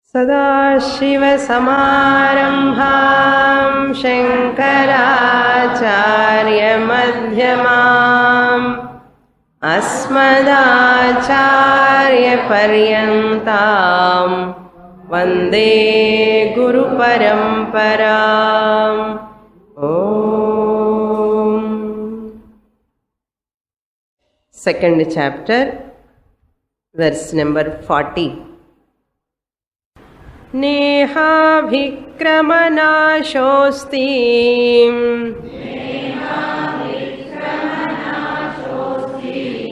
सदाशिवसमारम्भां शङ्कराचार्यमध्यमाम् अस्मदाचार्यपर्यन्तां वन्दे गुरुपरम्पराम्। ॐ सेकंड चैप्टर वर्स नंबर 40। नेहाभिक्रमनाशोऽस्ति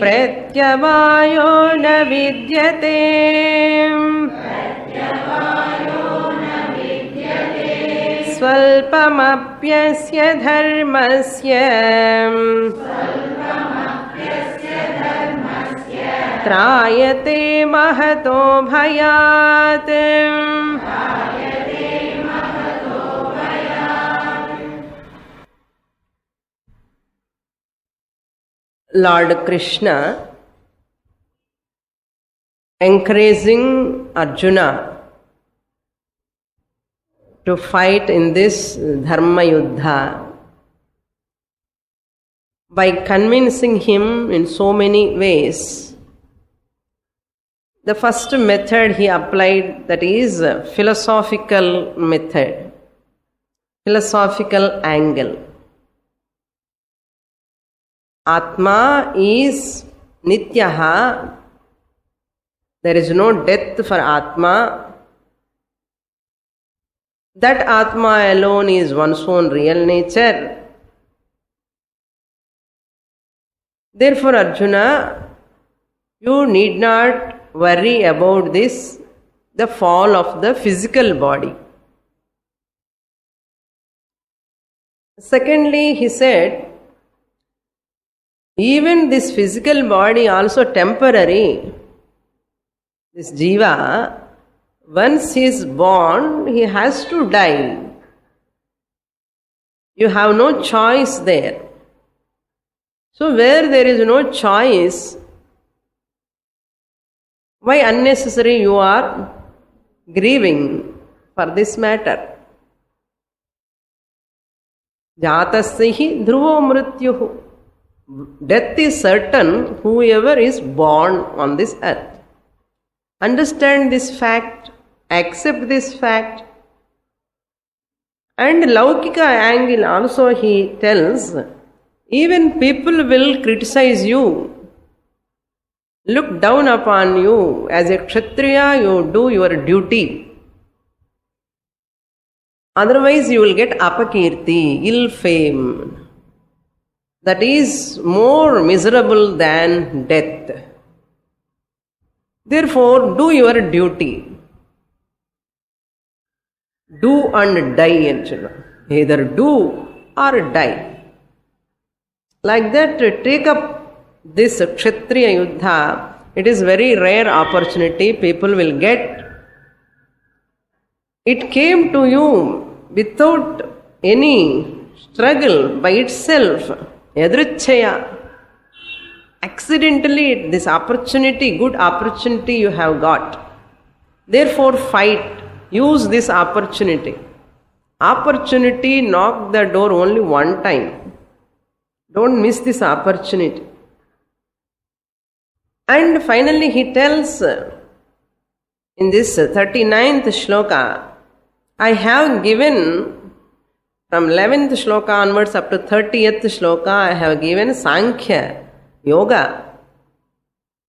प्रत्यवायो न विद्यते स्वल्पमप्यस्य धर्मस्य त्रायते महतो भयात्। Lord Krishna encouraging Arjuna to fight in this Dharma Yuddha by convincing him in so many ways. The first method he applied, that is philosophical method, philosophical angle. Atma is Nityaha. There is no death for Atma. That Atma alone is one's own real nature. Therefore, Arjuna, you need not worry about this, the fall of the physical body. Secondly, he said, even this physical body also temporary. This jiva, once he is born, he has to die. You have no choice there. So where there is no choice, why unnecessary you are grieving for this matter? Jatasya dhruvo mrityuhu. Death is certain, whoever is born on this earth. Understand this fact, accept this fact. And Laukika angle also he tells, even people will criticize you, look down upon you. As a Kshatriya, you do your duty. Otherwise you will get apakirti, ill fame. That is more miserable than death. Therefore, do your duty. Do and die, either do or die. Like that, take up this Kshatriya Yuddha. It is very rare opportunity people will get. It came to you without any struggle by itself. Yadrichaya. Accidentally, this opportunity, good opportunity you have got. Therefore, fight. Use this opportunity. Opportunity, knock the door only one time. Don't miss this opportunity. And finally, he tells in this 39th shloka, I have given from 11th shloka onwards up to 30th shloka, I have given Sankhya Yoga,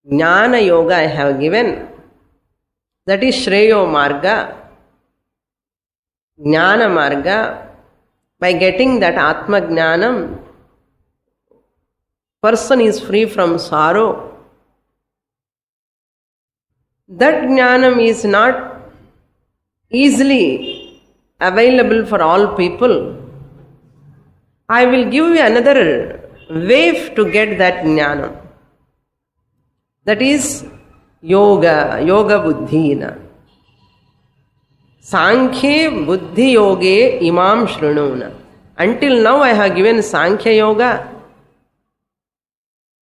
Jnana Yoga I have given. That is Shreyo Marga, Jnana Marga. By getting that Atma Jnanam, person is free from sorrow. That Jnanam is not easily available for all people. I will give you another way to get that jnana. That is yoga, yoga buddhina. Sankhya buddhi yoge imam shrununa. Until now I have given Sankhya yoga.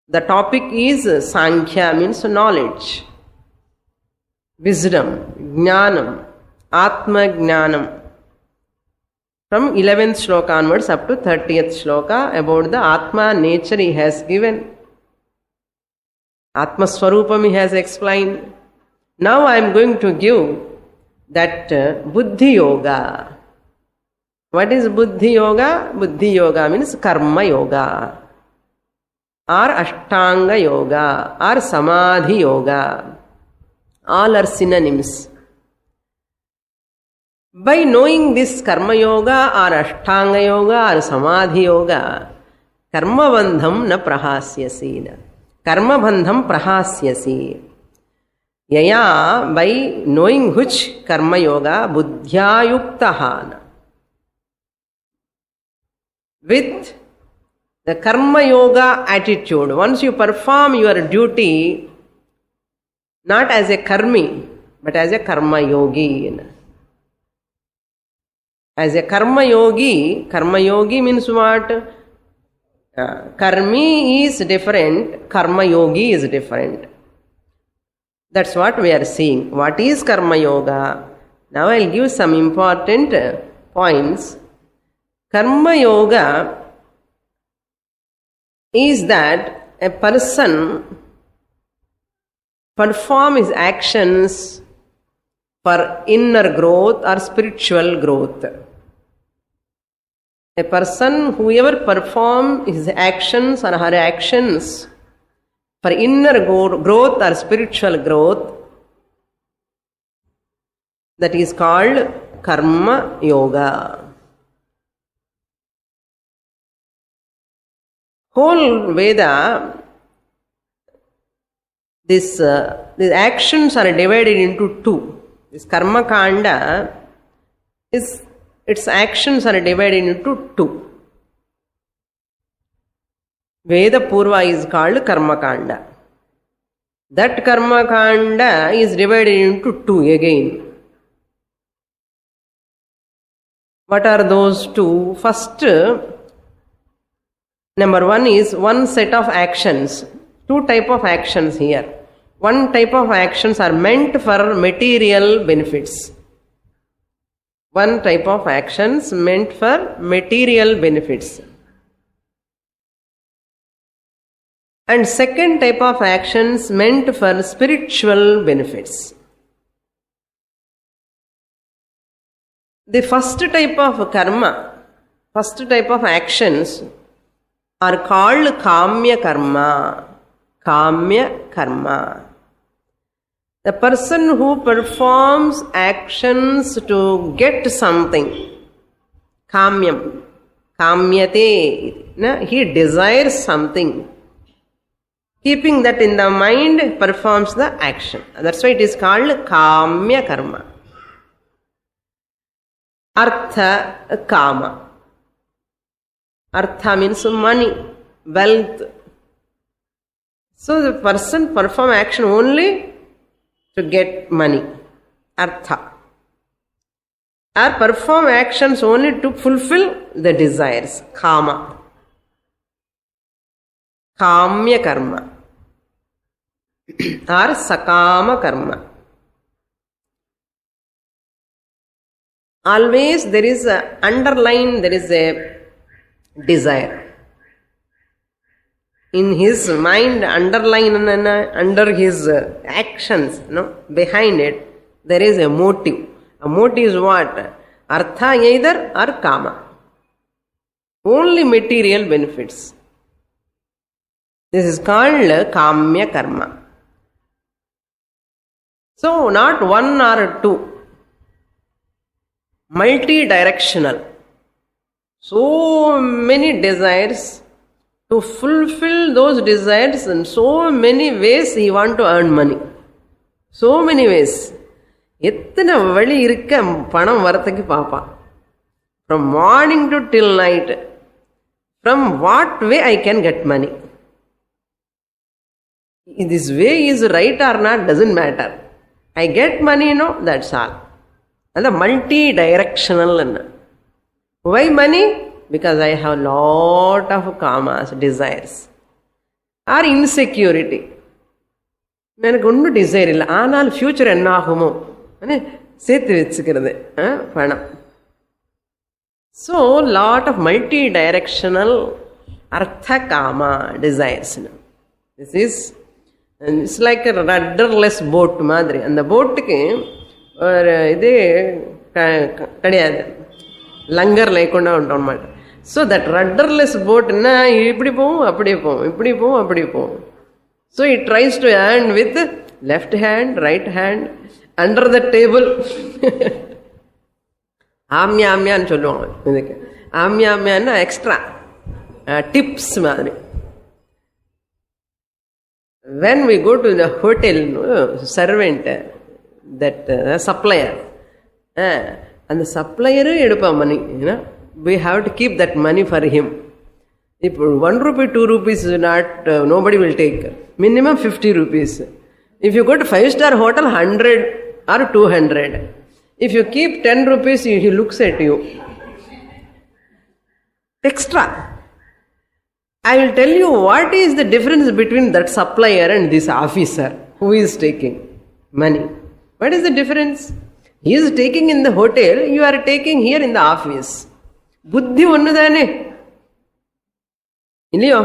The topic is Sankhya, means knowledge, wisdom, jnanam. Atma Jnanam. From 11th shloka onwards up to 30th shloka, about the Atma nature he has given. Atma Swarupam he has explained. Now I am going to give that Buddhi Yoga. What is Buddhi Yoga? Buddhi Yoga means Karma Yoga, or Ashtanga Yoga, or Samadhi Yoga. All are synonyms. By knowing this Karma Yoga or Ashtanga Yoga or Samadhi Yoga, Karma Bandham na prahasyasi. Karma Bandham prahasyasi. Yaya, by knowing which Karma Yoga, Buddhya Yuktahana. With the Karma Yoga attitude, once you perform your duty, not as a karmi, but as a Karma Yogi. As a Karma Yogi means what? Karmi is different, Karma Yogi is different. That's what we are seeing. What is Karma Yoga? Now I'll give some important points. Karma Yoga is that a person perform his actions for inner growth or spiritual growth. A person, whoever performs his actions or her actions for inner growth or spiritual growth, that is called Karma Yoga. Whole Veda, these actions are divided into two. This Karma Kanda, its actions are divided into two. Veda Purva is called Karma Kanda. That Karma Kanda is divided into two again. What are those two? First, number one is one set of actions. Two type of actions here. One type of actions are meant for material benefits. One type of actions meant for material benefits. And second type of actions meant for spiritual benefits. The first type of karma, first type of actions are called Kamya Karma. Kamya Karma. The person who performs actions to get something, Kamyam, Kamyate, he desires something. Keeping that in the mind, performs the action. That's why it is called Kamya Karma. Artha Kama. Artha means money, wealth. So the person perform action only to get money. Artha. Or perform actions only to fulfill the desires. Kama. Kamya Karma. Or Sakama Karma. Always there is a underline, there is a desire. In his mind, underline under his actions, behind it, there is a motive. A motive is what? Artha either or Kama. Only material benefits. This is called Kamya Karma. So, not one or two. Multi-directional. So many desires. To fulfill those desires in so many ways he want to earn money. So many ways. எத்தனை வழி இருக்க பணம் வரத்துக்கு பாப்பா. From morning to till night. From what way I can get money. This way is right or not doesn't matter. I get money, no, that's all. And the multi-directional. Why money? Because I have lot of kamas, desires. Or insecurity. எனக்கு ஒன்றும் desire இல்லை, ஆனால் future என்ன ஆகுமோ, சேர்த்து வச்சுக்கிறது பணம். So lot of multi directional artha kama desires. This is it's like rudderless boat மாதிரி. அந்த போட்டுக்கு ஒரு இது கிடையாது, லங்கர் లేకుండా ఉంటాం అన్నమాట. సో దట్ రడ్డర్లెస్ బోట్னா இப்படி போகும் அப்படியே போகும், இப்படி போகும் அப்படி போகும். So it tries to hand with left hand, right hand, under the table. ஆம்யா ஆம்யான்னு சொல்லுவாங்க இதுக்கு. ஆம்யா ஆம்யான்னா எக்ஸ்ட்ரா டிப்ஸ் மாதிரி. when we go to the hotel, servant, that supplier, and the supplier edupa money, we have to keep that money for him. If 1 rupee 2 rupees is not, nobody will take. Minimum 50 rupees. If you go to 5-star hotel, 100 or 200. If you keep 10 rupees, he looks at you extra. I will tell you what is the difference between that supplier and this officer who is taking money. What is the difference? He is taking in the hotel, you are taking here in the office. புத்தி ஒண்ணுதானே இல்லையோ?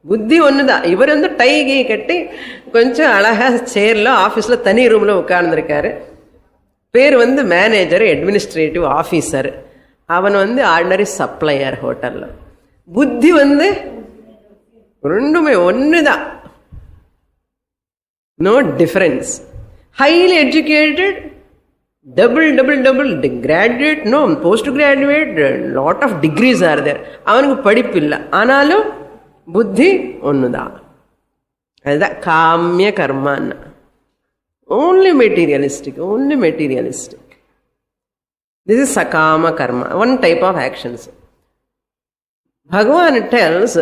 புத்தி ஒண்ணுதான். இவர் டைகை கட்டி கொஞ்சம் அழகா சேர்ல ஆபீஸ்ல தனி ரூம்ல உட்கார்ந்துருக்காரு. பேர் மேனேஜர், அட்மினிஸ்ட்ரேட்டிவ் ஆபீசர். அவன் ஆர்டினரி சப்ளையர் ஹோட்டல்ல. புத்தி ரெண்டுமே ஒண்ணுதான். No difference. Highly educated, double graduate, no, post graduate, lot of degrees are there. அவனுக்கு படிப்பு இல்லை, ஆனாலும் புத்தி ஒண்ணுதான். அதுதான் காமிய கர்மான்னா. only materialistic. This is sakama karma, one type of actions. Bhagavan tells,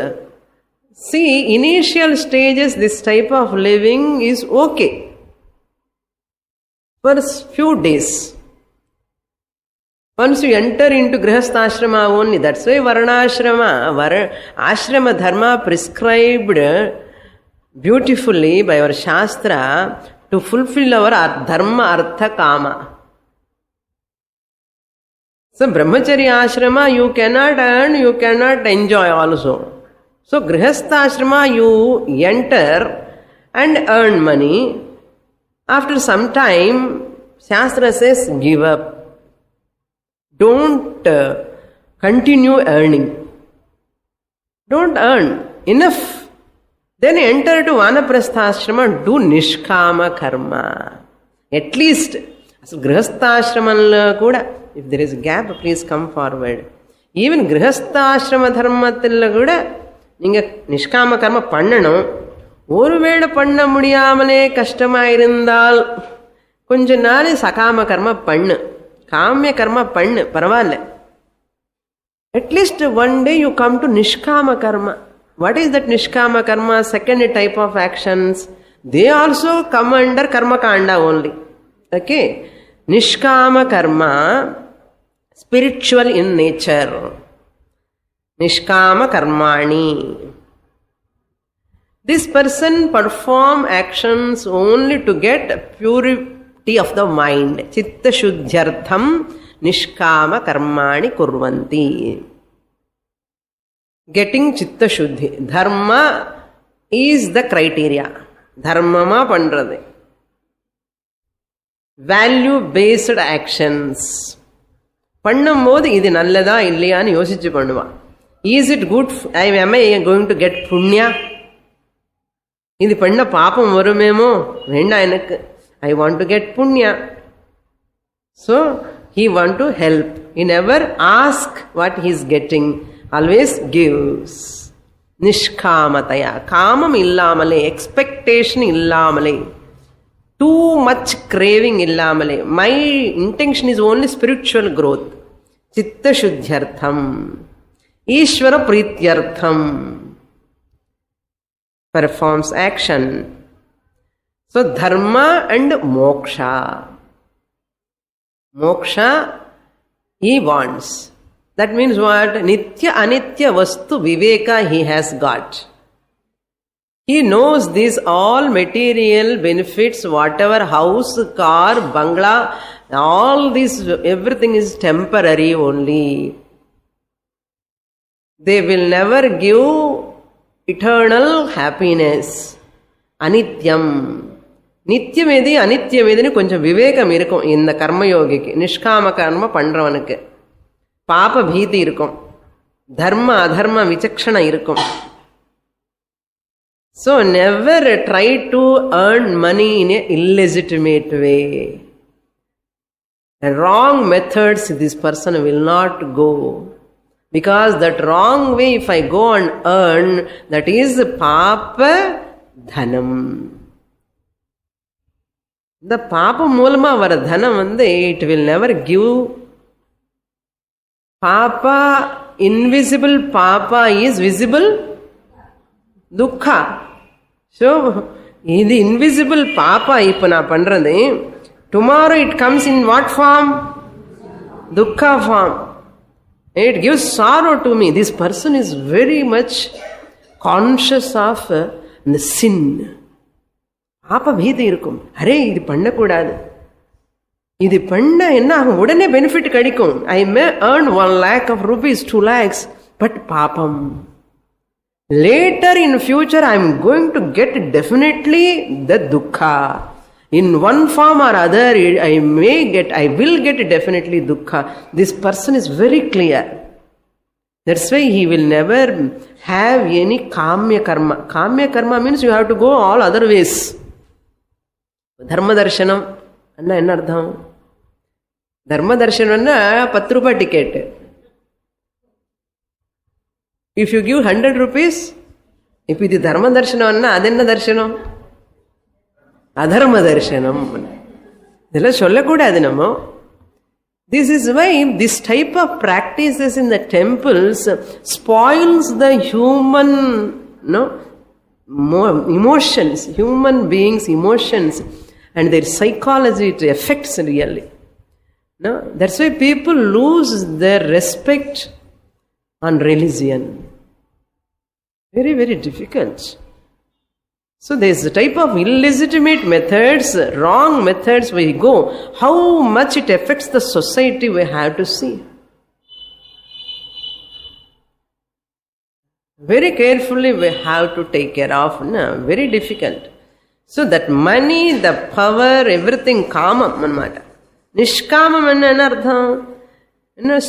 see, initial stages this type of living is okay for few days. Once you enter into grihastha only, that's why varnashrama, ashrama dharma prescribed beautifully by our shastra to fulfill our dharma, artha, kama. So brahmacharya ashrama you cannot earn, you cannot enjoy also. So grihastha ashrama you enter and earn money. After some time, Shastra says, give up. Don't continue earning. Don't earn enough. Then enter to Vanaprastha ashrama, do nishkama karma. At least, so grihastha ashramanla kuda, if there is a gap, please come forward. Even grihastha ashrama dharmathilla kuda, ninga nishkama karma pannanum. ஒருவேளை பண்ண முடியாமலே கஷ்டமா இருந்தால் கொஞ்ச நாள் சகாம கர்மா பண்ணு, காமிய கர்மா பண்ணு, பரவாயில்ல. At least one day you come to nishkama karma. What is that nishkama karma? Second type of actions. They also come under karma kanda only. Okay, nishkama karma spiritual in nature. Nishkama karmani. This person perform actions only to get purity of the mind. Chitta shuddhyartham nishkama karmani kurvanti. Getting chitta shuddhi. Dharma is the criteria. Dharmama pandrathu. Value based actions. பண்ணும்போது இது நல்லதா இல்லையான்னு யோசிச்சு பண்ணுவான். Is it good? Am I going to get punya? இது பண்ண பாப்பம் வருமேமோ, வேண்டாம் எனக்கு. I want to get punya. So he want to help. He never ask what he is getting, always gives. நிஷ்காமதையா, காமம் இல்லாமலே, எக்ஸ்பெக்டேஷன் இல்லாமலே, டூ மச் கிரேவிங் இல்லாமலே. My intention is only spiritual growth. சித்த சுத்தியர்த்தம், ஈஸ்வர பிரீத்தியர்த்தம் performs action. So dharma and moksha. Moksha he wants. That means what? Nitya anitya vastu viveka he has got. He knows these all material benefits, whatever house, car, bangla, all this, everything is temporary only. They will never give eternal happiness. Anityam. நித்தியமேதி அனித்தியமேதின்னு கொஞ்சம் விவேகம் இருக்கும் இந்த கர்மயோகிக்கு. நிஷ்காம கர்ம பண்றவனுக்கு பாப பீதி இருக்கும், தர்ம அதர்ம விசக்ஷணை இருக்கும். So never try to earn money in an illegitimate way. Wrong methods this person will not go. Because that wrong way if I go and earn, that is papa dhanam. The papa மூலமா வர தனம் it will never give. Papa, invisible papa is visible dukkha. So the invisible papa இப்ப நான் பண்றது, tomorrow it comes in what form? Dukkha form. It gives sorrow to me. This person is very much conscious of the sin. பாப பீதி இருக்கும். Array இது பண்ணக்கூடாது, இது பண்ண என்ன ஆகும், உடனே பெனிஃபிட் கிடைக்கும். ஐ மே earn 1 lakh of rupees, 2 lakhs, but பாபம். Later in future I am going to get definitely the dukkha. In one form or other I will get definitely dukkha. This person is very clear. That's why he will never have any kamya karma. Kamya karma means you have to go all other ways. Dharma darshanam என்ன அர்த்தம்? தர்ம தர்ஷனம்னா 10 ரூபாய் ticket. If you give 100 rupees, இப்ப இது தர்ம தர்ஷனம்னா அது என்ன தர்ஷனம்? அதர்ம தர்ஷனம். இதெல்லாம் சொல்லக்கூடாது நம்ம. This is why this type of practices in the temples spoils the human emotions, human beings' emotions and their psychology. It affects really. No, that's why people lose their respect on religion. Very, very difficult. So there's a type of illegitimate methods, wrong methods we go. How much it affects the society we have to see. Very carefully we have to take care of. No, very difficult. So that money, the power, everything kamam anamata. Nishkamam enna artham?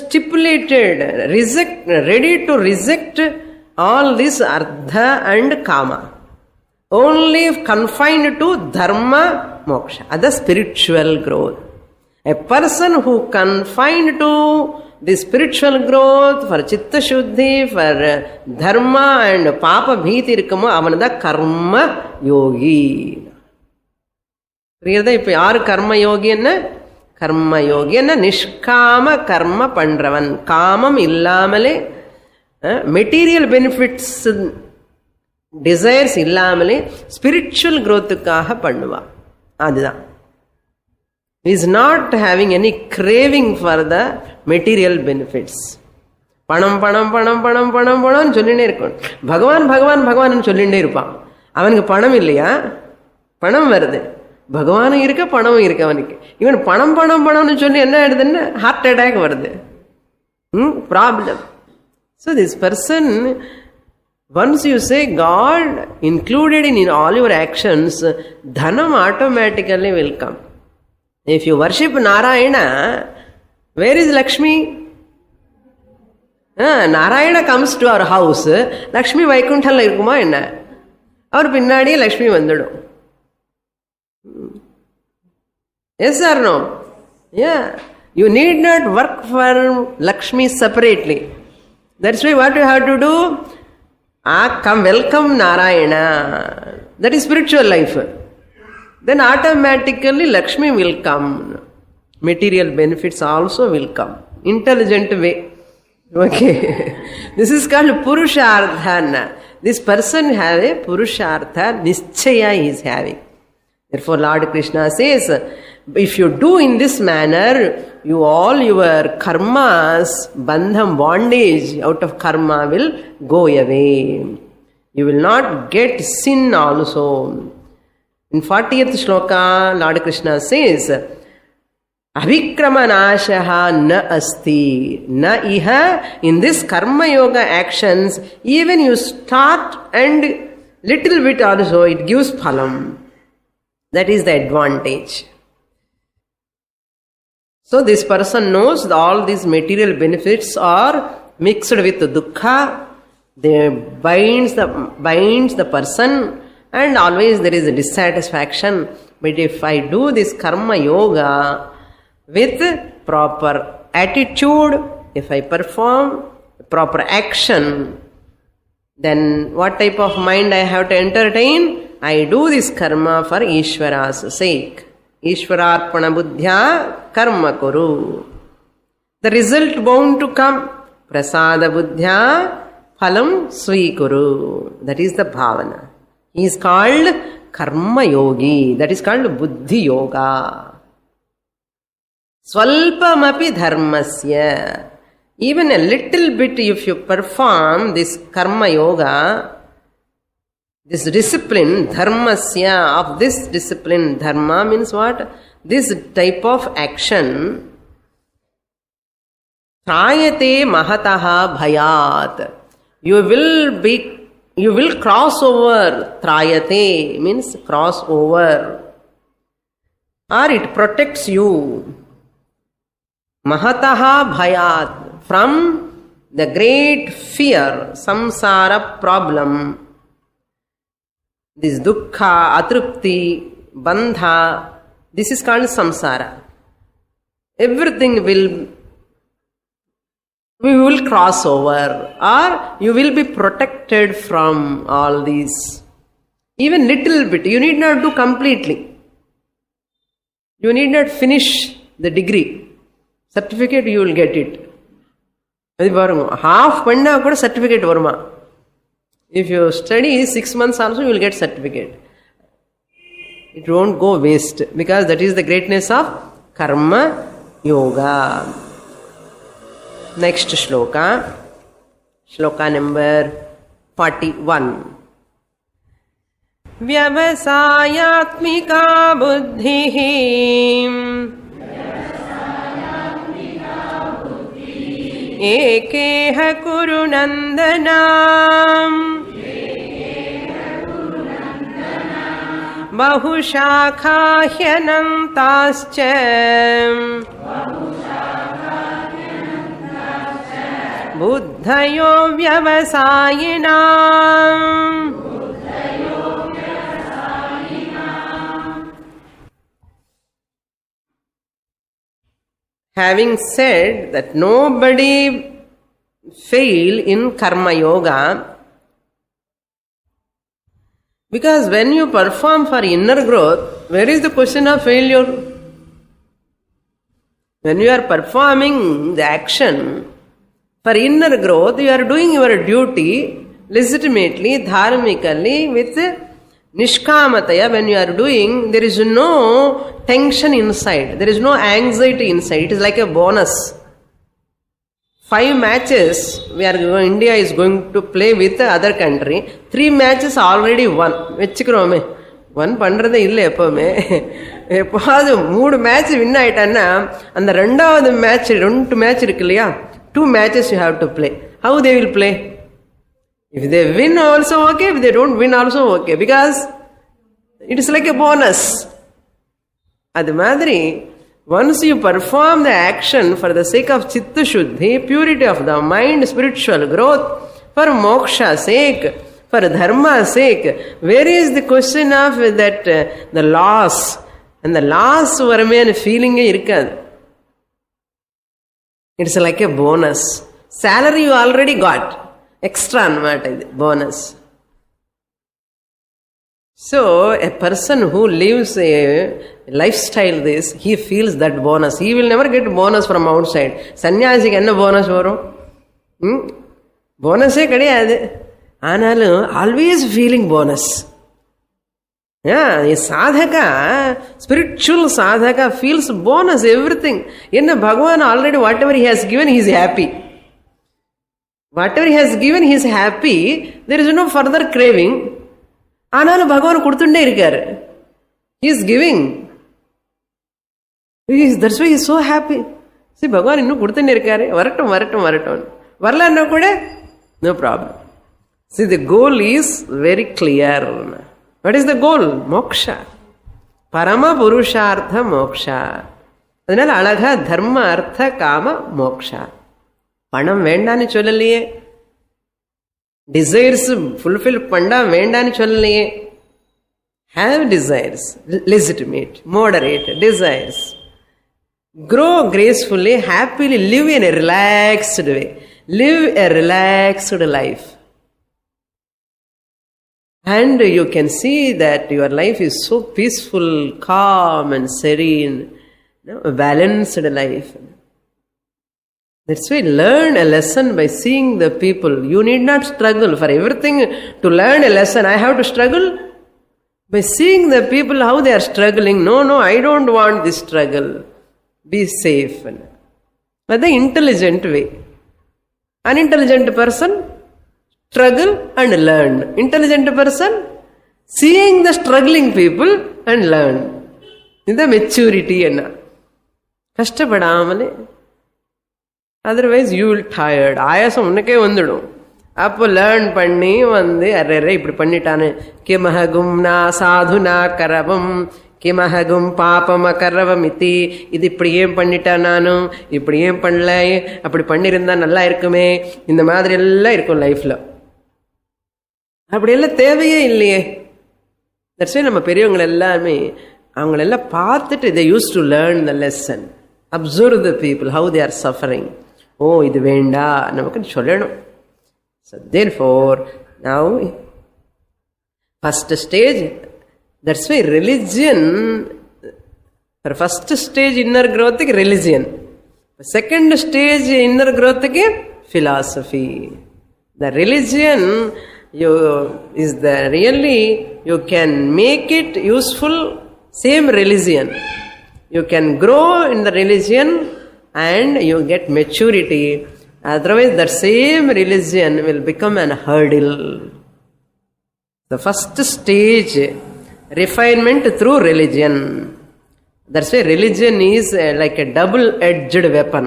Stipulated, ready to reject all this artha and kama. Only confined to dharma moksha, other spiritual growth. A person who confined to the spiritual growth, for chitta shuddhi, for dharma and papa bhiti irukamo, avanada karma yogi. Priyada ipo yaar karma yogi enna? Karma yogi enna nishkama karma pandravan. Kamam illamale material benefits desires இல்லாமலே spiritual growthக்காக பண்ணுவா. அதுதான். He is not having any craving for the material benefits. பணம் பணம் பணம் பணம் பணம் பணம் சொல்லிட்டே இருக்கும். பகவான் பகவான் பகவான் சொல்லிட்டே இருப்பான். அவனுக்கு பணம் இல்லையா? பணம் வருது, பகவானும் இருக்க பணமும் இருக்கு அவனுக்கு. இவன் பணம் பணம் பணம்னு சொல்லி என்ன ஆயிடுதுன்னு ஹார்ட் அட்டாக் வருது. Problem. So this person, once you say God included in all your actions, dhanam automatically will come. If you worship Narayana, where is Lakshmi? Narayana comes to our house. Lakshmi Vaikunthala irukuma enna? Avar pinnadiye Lakshmi vandadum. Yes or no? Yeah. You need not work for Lakshmi separately. That's why what you have to do? Come welcome Narayana. That is spiritual life. Then automatically Lakshmi will come. Material benefits also will come. Intelligent way. Okay. This is called Purushartha. This person has a Purushartha, Nischaya he is having. Therefore Lord Krishna says, if you do in this manner, all your karmas, bandham, bondage out of karma will go away. You will not get sin also. In 40th shloka, Lord Krishna says, Abhikramanashaha na asti. Na iha, in this karma yoga actions, even you start and little bit also, it gives phalam. That is the advantage. So this person knows that all these material benefits are mixed with dukkha. They binds the person, and always there is a dissatisfaction. But if I do this karma yoga with proper attitude, if I perform proper action, then what type of mind I have to entertain? I do this karma for Ishvara's sake. Ishvararpana buddhya karma kuru. The result bound to come. Prasada buddhya phalam swikuru. That is the bhavana. He is called karma yogi. That is called buddhi yoga. Swalpamapi dharmasya. Even a little bit if you perform this karma yoga, this discipline, dharmasya, of this discipline, dharma means what? This type of action, trayate mahataha bhayat. You will cross over. Trayate means cross over. Or it protects you. Mahataha bhayat, from the great fear, samsara problem. This dukkha, atrupti, bandha, this is called samsara. Everything we will cross over, or you will be protected from all these. Even little bit, you need not do completely. You need not finish the degree. Certificate you will get it. Half panna kuda certificate varuma. If you study 6 months also, you will get certificate. It won't go waste, because that is the greatness of karma yoga. Next shloka. Shloka number 41. Vyavasayatmika buddhihi ekeha kuru nandanam bahushakahyanantascha buddhayo vyavasayinam. Having said that nobody fail in karma yoga, because when you perform for inner growth, where is the question of failure? When you are performing the action for inner growth, you are doing your duty legitimately, dharmically, with nishkamataya. When you are doing, there is no tension inside, there is no anxiety inside. It is like a bonus. 5 matches India is going to play with the other country. 3 matches already won. Vechikirome. One pandrathe illa eppome. Eppadu 3 match win aitana, and the rendavathu match 2 match irukliya. 2 matches you have to play. How they will play? If they win also okay, if they don't win also okay, because it is like a bonus. Adu madri, once you perform the action for the sake of chitta shuddhi, purity of the mind, spiritual growth, for moksha sake, for dharma sake, where is the question of that the loss? And the loss varame feeling irukadu. It's like a bonus. Salary you already got. Extra anamata bonus. So, a person who lives a lifestyle this, he feels that bonus. He will never get bonus from outside. Sannyasi enna bonus varum? Bonus kadiyadu. Analum always feeling bonus. Yeah, a sadhaka, spiritual sadhaka feels bonus everything. In Bhagavan already whatever he has given, he is happy. Whatever he has given, he is happy. There is no further craving. Analu Bhagavan kudutunde irukkaru. He is giving. That's why he's so happy. See, Bhagavan இன்னும் கொடுத்துன்னு இருக்காரு, வரட்டும் வரட்டும் வரட்டும். வரலன்னா கூட no problem. See, the goal is very clear. What is the goal? Moksha. Parama Purushartha Moksha. அதனால அழகா தர்ம அர்த்த காம மோக்ஷா. பணம் வேண்டான்னு சொல்லலையே, டிசைர்ஸ் ஃபுல்ஃபில் பண்ணா வேண்டான்னு சொல்லலையே. Have desires, legitimate, moderate desires. Grow gracefully, happily, live in a relaxed way. Live a relaxed life. And you can see that your life is so peaceful, calm and serene, a balanced life. That's why learn a lesson by seeing the people. You need not struggle for everything. To learn a lesson, I have to struggle. By seeing the people, how they are struggling. No, I don't want this struggle. Be safe. But the intelligent way. Unintelligent person, struggle and learn. Intelligent person, seeing the struggling people and learn. In the maturity. கஷ்டப்படாமலே. Otherwise you will tired. ஆயாசம் உனக்கே வந்துடும். அப்போ learn பண்ணி array இப்படி பண்ணிட்டானே, கிமஹகும் நா சாதுனா கரவம் கிமஹகும் பாபம கரவம் இத்தி, இது இப்படி ஏன் பண்ணிட்டேன், நானும் இப்படி ஏன் பண்ணல, அப்படி பண்ணியிருந்தா நல்லா இருக்குமே, இந்த மாதிரி எல்லாம் இருக்கும் லைஃப்ல. அப்படியெல்லாம் தேவையே இல்லையே. தட்ஸ் வை நம்ம பெரியவங்க எல்லாமே அவங்களெல்லாம் பார்த்துட்டு they used to learn the lesson, observe the people, how they are suffering. ஓ இது வேண்டா நமக்கு சொல்லணும். So therefore now first stage, that's why religion, for first stage inner growth ki religion, second stage inner growth ki philosophy. The religion is the really, you can make it useful. Same religion, you can grow in the religion and you get maturity. Otherwise that same religion will become an hurdle. The first stage, refinement through religion. That's why religion is like a double-edged weapon.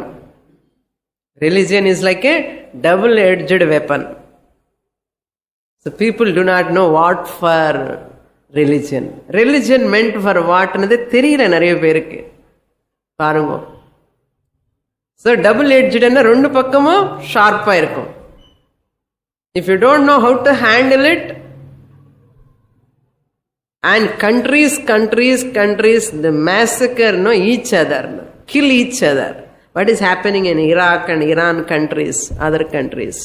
Religion is like a double-edged weapon. So people do not know what for religion. Religion meant for what னது தெரியல நிறைய பேருக்கு. பாருங்க. So double-edged ன்னா ரெண்டு பக்கமும் ஷார்ப்பா இருக்கும். If you don't know how to handle it, and countries, the massacre each other, kill each other. What is happening in Iraq and Iran countries, other countries.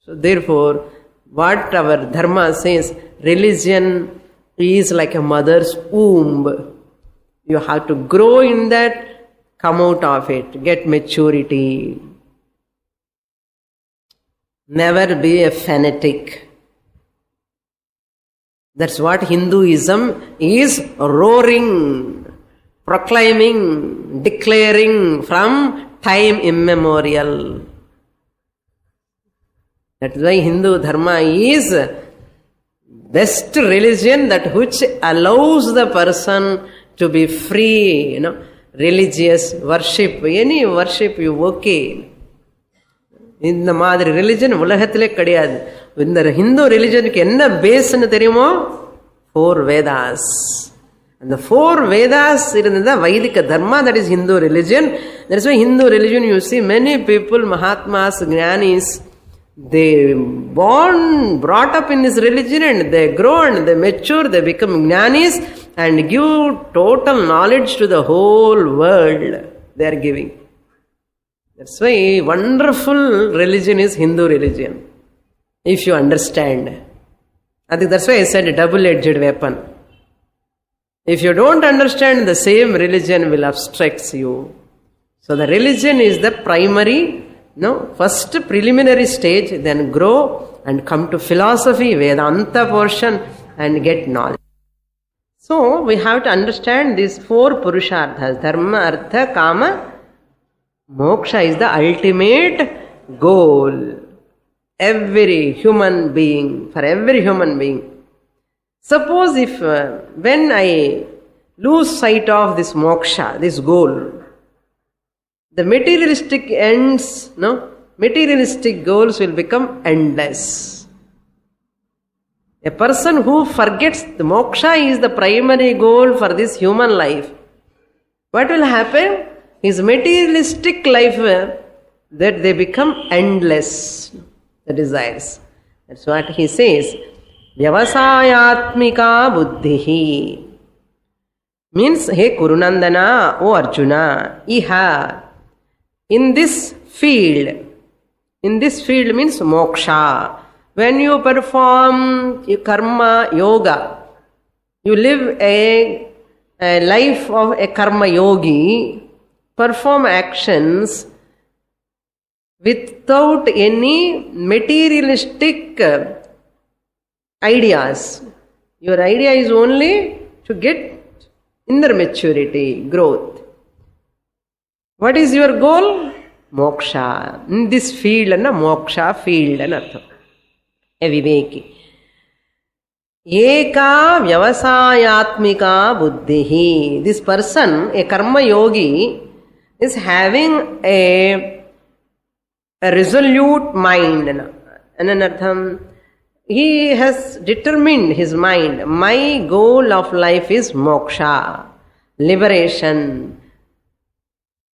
So therefore, what our dharma says, religion is like a mother's womb. You have to grow in that, come out of it, get maturity. Never be a fanatic. That's what Hinduism is roaring, proclaiming, declaring from time immemorial. That's why Hindu Dharma is best religion, that which allows the person to be free, religious worship, any worship you okay. இந்த மாதிரி religion உலகத்திலே கிடையாது. இந்த ஹிந்து ரிலிஜனுக்கு என்ன பேஸ்ன்னு தெரியுமோ? 4 வேதாஸ். அந்த 4 வேதாஸ் இருந்ததா வைதிக தர்மா, that is Hindu religion. That's why Hindu religion, you see many people, Mahatmas, Jnanis, they brought up in this religion and they grow and they mature, they become Jnanis and give total knowledge to the whole world. They are giving. That's why wonderful religion is Hindu religion, if you understand. I think that's why I said a double-edged weapon. If you don't understand, the same religion will obstruct you. So the religion is the primary, first preliminary stage, then grow and come to philosophy, Vedanta portion, and get knowledge. So we have to understand these 4 purusharthas, dharma, artha, kama, moksha is the ultimate goal. Every human being, for every human being. Suppose if when I lose sight of this moksha, this goal. The materialistic ends, materialistic goals will become endless. A person who forgets the moksha is the primary goal for this human life. What will happen? His materialistic life, that they become endless, the desires. That's what he says. Vyavasayatmika buddhihi. Means, hey Kurunandana, O Arjuna, iha, in this field means moksha. When you perform karma yoga, you live a life of a karma yogi, perform actions without any materialistic ideas. Your idea is only to get inner maturity, growth. What is your goal? Moksha. In this field, moksha field. A viveki. Eka vyavasayatmika buddhihi. This person, a karma yogi, is having a resolute mind. He has determined his mind. My goal of life is moksha, liberation.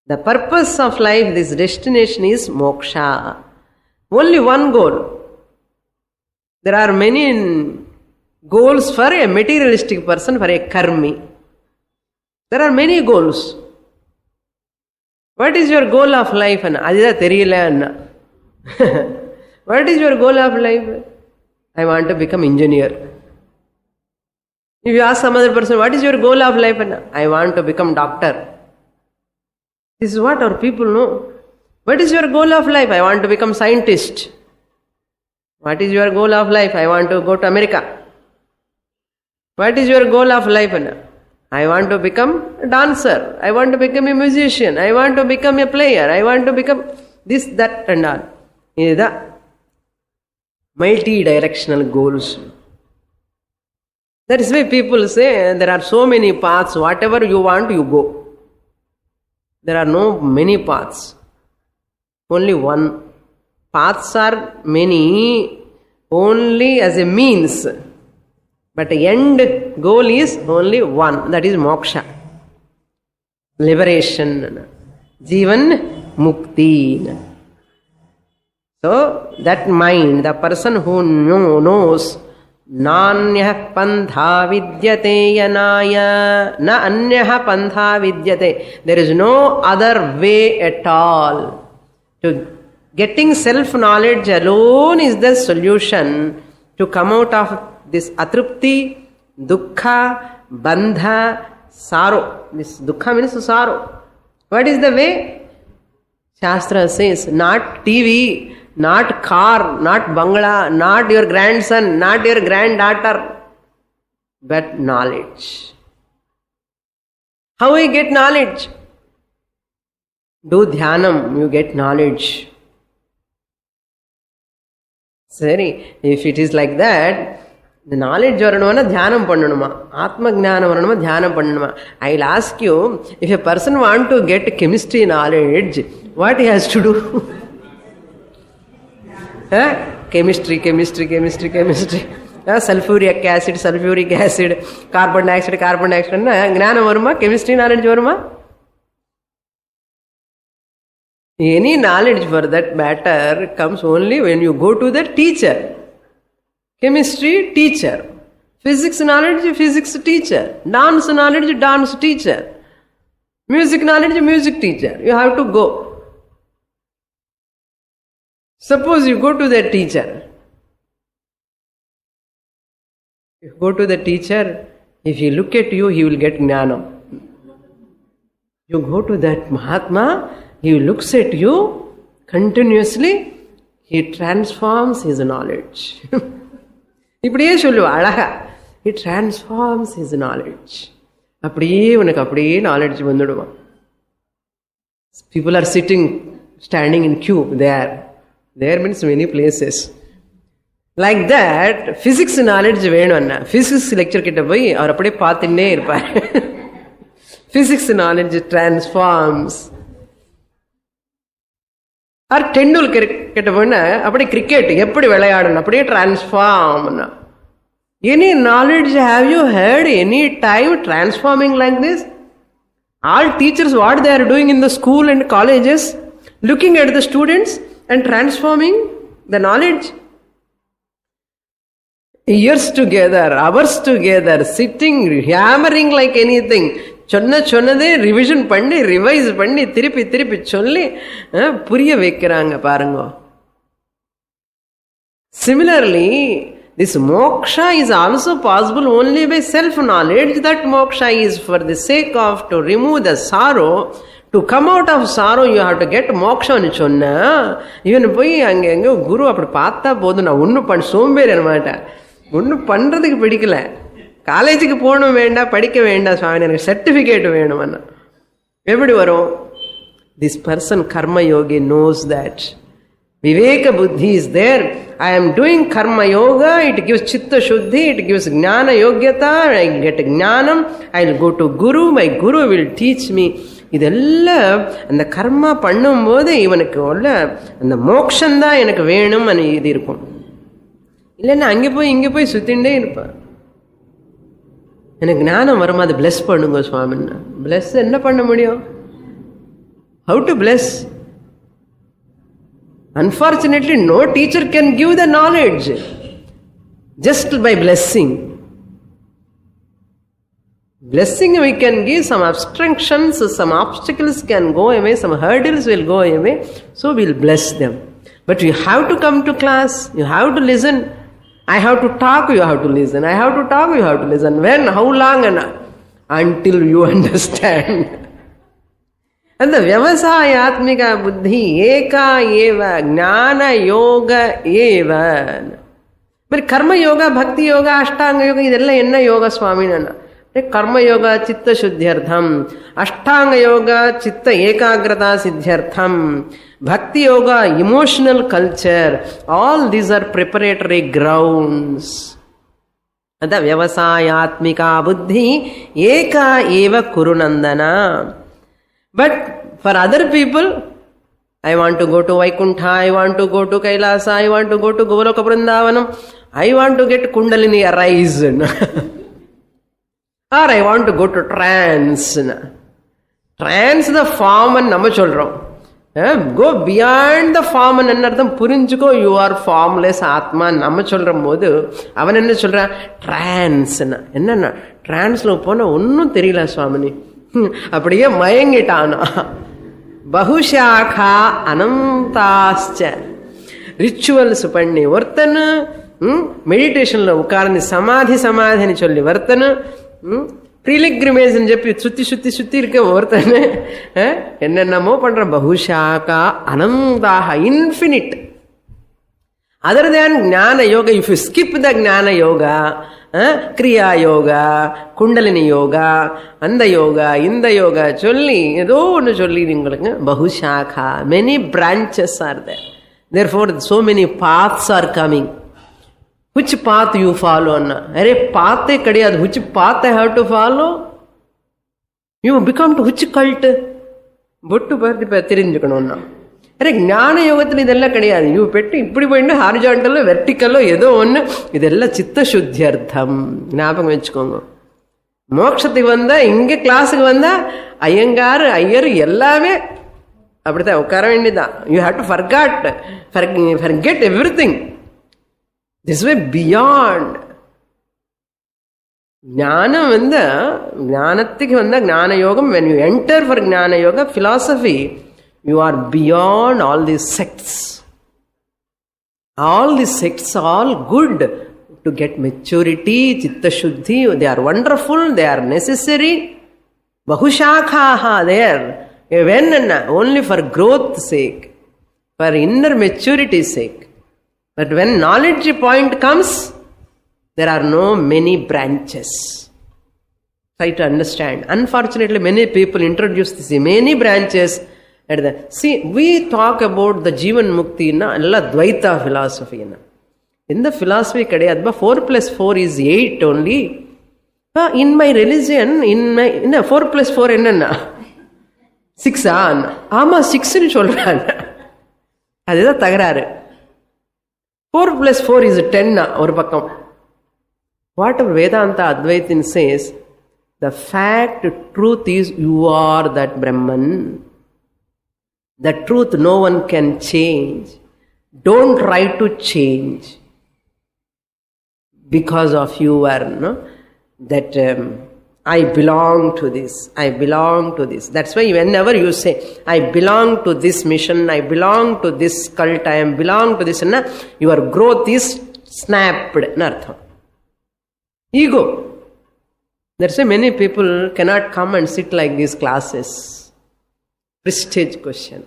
The purpose of life, this destination is moksha. Only one goal. There are many goals for a materialistic person, for a karmi. There are many goals. What is your goal of life? What is your goal of life? I want to become engineer. If you ask some other person, what is your goal of life? I want to become doctor. This is what our people know. What is your goal of life? I want to become scientist. What is your goal of life? I want to go to America. What is your goal of life? I want to become a dancer. I want to become a musician. I want to become a player. I want to become this, that and all. This is the multi-directional goals. That is why people say there are so many paths. Whatever you want, you go. There are no many paths. Only one. Paths are many only as a means. But the end goal is only one. That is moksha. Liberation. Jivan mukti. So, that mind, the person who knows, Nanyah pantha vidyate yanaya, na anyah pantha vidyate. There is no other way at all. To getting self-knowledge alone is the solution to come out of this atrupti, dukkha, bandha, sorrow. This dukkha means sorrow. What is the way? Shastra says, not TV, not car, not bangla, not your grandson, not your granddaughter, but knowledge. How we get knowledge? Do dhyanam, you get knowledge. Sorry, if it is like that, the knowledge varanumana dhyanam pannanuma, atma jnana varanuma dhyanam pannanuma. I will ask you, if a person want to get chemistry knowledge, what he has to do? Chemistry. Sulfuric acid, carbon dioxide. Gnana varuma, chemistry knowledge varuma. Any knowledge for that matter comes only when you go to the teacher. Chemistry, teacher. Physics knowledge, physics teacher. Dance knowledge, dance teacher. Music knowledge, music teacher. You have to go. Suppose you go to the teacher. You go to the teacher, if he look at you, he will get jnana. You go to that Mahatma, he looks at you continuously, he transforms his knowledge. He transforms his knowledge. Knowledge. People are standing in queue there. There means many places. Like that, physics knowledge venum. Physics lecture kitta poi avar appade paathine irpaar. Physics knowledge transforms. Or Tendulkar கிட்ட போனா அப்படி cricket எப்படி விளையாடணும் அப்படியே transform. Any knowledge have you heard any time transforming like this? All teachers, what they are doing in the school and colleges, looking at the students and transforming the knowledge. Years together, hours together, sitting, hammering like anything. சொன்னதே revision பண்ணி revise பண்ணி திருப்பி திருப்பி சொல்லி புரிய வைக்கிறாங்க பாருங்க. Similarly, this moksha is also possible only by self-knowledge. That moksha is for the sake of to remove the sorrow. To come out of sorrow, you have to get moksha. சொன்னா இவனு போய் அங்கே எங்கே குரு அப்படி பார்த்தா போதும், நான் ஒன்றும் சோம்பேறி மாட்டேன், ஒன்றும் பண்ணுறதுக்கு பிடிக்கல, காலேஜுக்கு போகணும் வேண்டாம், படிக்க வேண்டாம் சுவாமி, எனக்கு சர்டிஃபிகேட் வேணும். எப்படி வரும்? This person karma yogi knows that. Viveka buddhi is there. I am doing karma yoga. It gives chitta shuddhi. It gives jnana yogyata. I get jnanam. I will go to guru. My guru will teach me. இதெல்லாம் அந்த கர்மா பண்ணும் போது இவனுக்கு உள்ள அந்த மோக்ஷம் தான் எனக்கு வேணும் இது இருக்கும். இல்லைன்னா அங்கே போய் இங்கே போய் சுத்தின்ண்டே இருப்பான். எனக்கு ஞானம் வருமா, அது பிளஸ் பண்ணுங்க சுவாமின்னா. பிளஸ் என்ன பண்ண முடியும்? How to plus? Unfortunately, no teacher can give the knowledge just by blessing. Blessing, we can give some obstructions, some obstacles can go away, some hurdles will go away, so we'll bless them. But you have to come to class, you have to listen. I have to talk, you have to listen. I have to talk, you have to listen. When? How long? Until you understand. And the vyavasayatmika buddhi eka eva jnana yoga eva. But karma yoga, bhakti yoga, ashtanga yoga, idella enna yoga swami nana? Karma yoga chitta shuddhyartham, ashtanga yoga chitta ekagrata siddhyartham, bhakti yoga emotional culture. All these are preparatory grounds. And the vyavasayatmika buddhi eka eva kurunandana. But for other people, I want to go to Vaikuntha, I want to go to Kailasa, I want to go to Goloka Vrindavanam, I want to get Kundalini arise. Or I want to go to trance. Trance the form and nama solrom. Go beyond the form and anardham purinjuko, you are formless atma nama solram modu avan enna solran trance na. Enna trance lo pona onnum theriyala swamini. அப்படியே மயங்கிட்டானா. பகுஷாகா அனந்தாஸ்ச. Rituals பண்ணி ஒருத்தனு, மெடிடேஷன்ல உட்கார்ந்து சமாதின்னு சொல்லி ஒருத்தனு, பிரிலிக்ரிமேஜ் చెప్పి சுத்தி சுத்தி சுத்தி இருக்க ஒருத்தனு என்னென்னமோ பண்ற. பகுஷாகா அனந்தாக, infinite. Other than Jnana Yoga, if you skip the Jnana Yoga, Kriya Yoga, Kundalini Yoga, Anda Yoga, Inda Yoga, Cholli, Edo Onu Cholli Ningalanga, Bahushakha, many branches are there. Therefore, so many paths are coming. Which path you follow? Are path kadiyadu. Which path I have to follow? You become to which cult? Buttu parthi thirinjukkanum. Array ஞான யோகத்தில் இதெல்லாம் கிடையாது. You bed இப்படி போயிட்டு ஹாரிஜான்டலோ வெர்டிக்கலோ ஏதோ ஒன்று, இதெல்லாம் சித்த சுத்தியர்த்தம். ஞாபகம் வச்சுக்கோங்க. மோட்சத்துக்கு வந்தா, இங்கே கிளாஸுக்கு வந்தா ஐயங்கார் ஐயர் எல்லாமே அப்படித்தான் உட்கார வேண்டியதான். You have to forget everything. This way beyond. ஞானம் வந்து ஞானத்துக்கு வந்தா ஞான யோகம். when you enter for ஞான yoga philosophy, you are beyond all these sects. All these sects are all good to get maturity, chitta shuddhi. They are wonderful, they are necessary. Bahushakhaha there. When? Only for growth's sake, for inner maturity's sake. But when knowledge point comes, there are no many branches. Try to understand. Unfortunately, many people introduce this many branches. See, we talk about the Jivan Mukti na alla Dvaita philosophy na. In the philosophy kadiyadba 4 + 4 is 8 only. In my religion, in 4 plus 4 என்னன்னா 6 ஆமா 6ன்னு சொல்றாங்க. அதுதான் தகராறு. 4 plus 4 is 10 ஒரு பக்கம். Whatever Vedanta Advaitin says, the fact, truth is you are that Brahman. The truth no one can change. Don't try to change. Because of you are, no? That I belong to this. I belong to this. That's why whenever you say, I belong to this mission, I belong to this cult, I belong to this, your growth is snapped. Nartham. Ego. That's why many people cannot come and sit like these classes. Prestige question.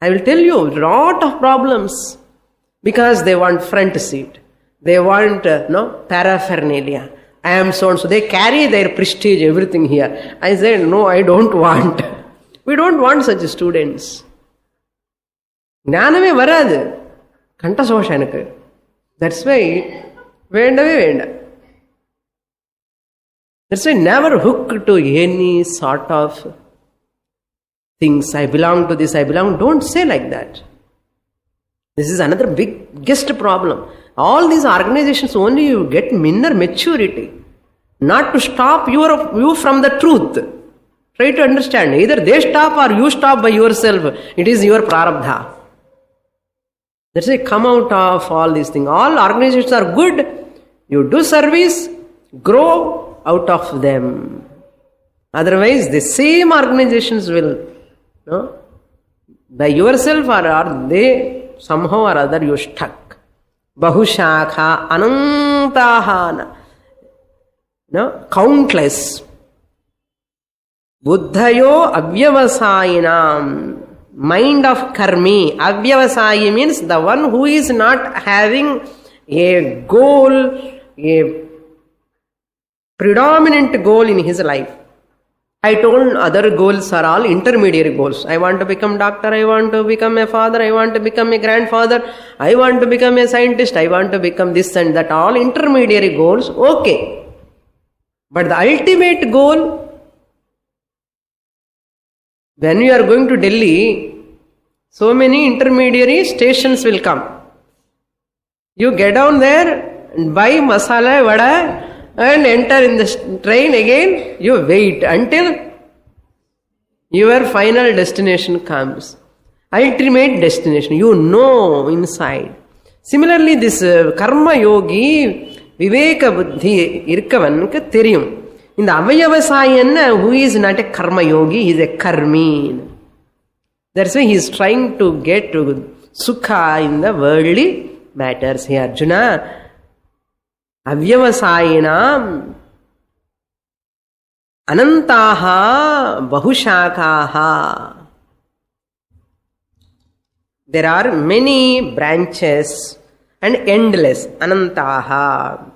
I will tell you a lot of problems because they want front seat. They want paraphernalia. I am so and so. They carry their prestige, everything here. I said, no, I don't want. We don't want such students. ஞானமே வராது, கண்டசோஷம் எனக்கு. That's why வேண்டவே வேண்டாம். That's why never hook to any sort of things. I belong to this, I belong. Don't say like that. This is another biggest problem. All these organizations only you get inner maturity, not to stop you from the truth. Try to understand. Either they stop or you stop by yourself. It is your prarabdha. That's why come out of all these things. All organizations are good. You do service, grow out of them. Otherwise, the same organizations will, by yourself or they somehow or other you stuck. Bahushakha anantahana. Countless. Buddhayo avyavasayinam. Mind of karmi. Avyavasayi means the one who is not having a goal, a predominant goal in his life. I told other goals are all intermediary goals. I want to become doctor, I want to become a father, I want to become a grandfather, I want to become a scientist, I want to become this and that. All intermediary goals, okay. But the ultimate goal, when you are going to Delhi, so many intermediary stations will come. You get down there, buy masala, vada, and enter in the train again. You wait until your final destination comes. Ultimate destination, you know inside. Similarly, this karma yogi, viveka buddhi irkavanukku theriyum. In the avayavasayan, who is not a karma yogi, he is a karmi. That's why he is trying to get to sukha in the worldly matters. Hey Arjuna, avyavasayinam anantaha bahushakaha. There are many branches and endless. Anantaha.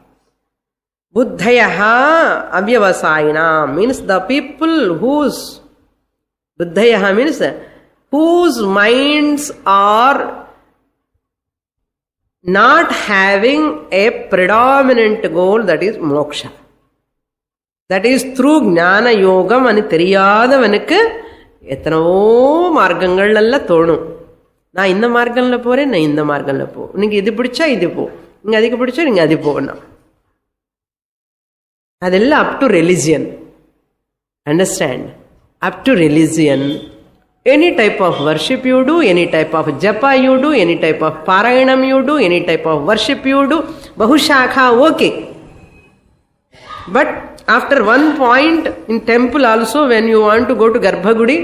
Buddhayaha avyavasayinam means the people whose Buddhayaha means whose minds are not having a predominant goal, that is moksha. That is through ஞான யோகம் అని தெரியாதவனுக்கு எத்தனோ மார்க்கங்கள் எல்லாம் தோணும். நான் இந்த மார்க்கம்ல போறேன், நான் இந்த மார்க்கம்ல போ, நீங்க இது பிடிச்சா இது போ, நீங்க அதுக்கு பிடிச்சா நீங்க அது போகணும். அதெல்லாம் up to religion. Understand? Up to religion. Any type of worship you do, any type of japa you do, any type of parayanam you do, any type of worship you do, bahushakha, okay. But after one point in temple also, when you want to go to Garbhagudi,